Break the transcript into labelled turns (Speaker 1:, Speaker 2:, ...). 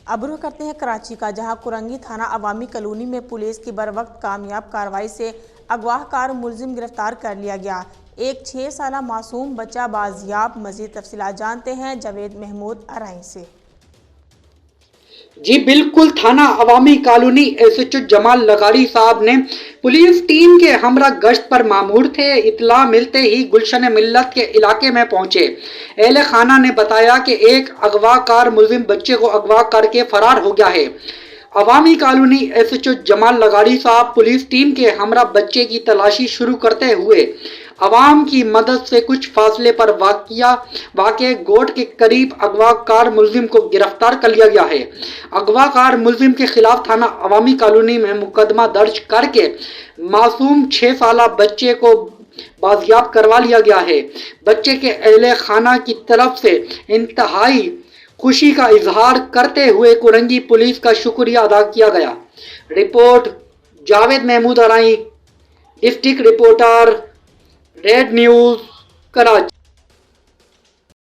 Speaker 1: ابرو کرتے ہیں کراچی کا، جہاں کرنگی تھانہ عوامی کالونی میں پولیس کی بروقت کامیاب کارروائی سے اغوا کار ملزم گرفتار کر لیا گیا۔ ایک 6 سالہ معصوم بچہ بازیاب۔ مزید تفصیلات جانتے ہیں جاوید محمود ارائیں سے۔
Speaker 2: جی بالکل، تھانہ عوامی کالونی ایس ایچ او جمال لغاری صاحب نے پولیس ٹیم کے ہمراہ گشت پر مامور تھے۔ اطلاع ملتے ہی گلشن ملت کے علاقے میں پہنچے اہل خانہ نے بتایا کہ ایک اغوا کار ملزم بچے کو اغوا کر کے فرار ہو گیا ہے۔ عوامی کالونی ایس ایچ او جمال لغاری صاحب پولیس ٹیم کے ہمراہ بچے کی تلاشی شروع کرتے ہوئے عوام کی مدد سے کچھ فاصلے پر واقع گوٹ کے قریب اغوا کار ملزم کو گرفتار کر لیا گیا ہے۔ اغوا کار ملزم کے خلاف تھانہ عوامی کالونی میں مقدمہ درج کر کے معصوم 6 سالہ بچے کو بازیاب کروا لیا گیا ہے۔ بچے کے اہل خانہ کی طرف سے انتہائی خوشی کا اظہار کرتے ہوئے کرنگی پولیس کا شکریہ ادا کیا گیا۔ Report Javed Mahmood Arain, district reporter, Red News, Karachi.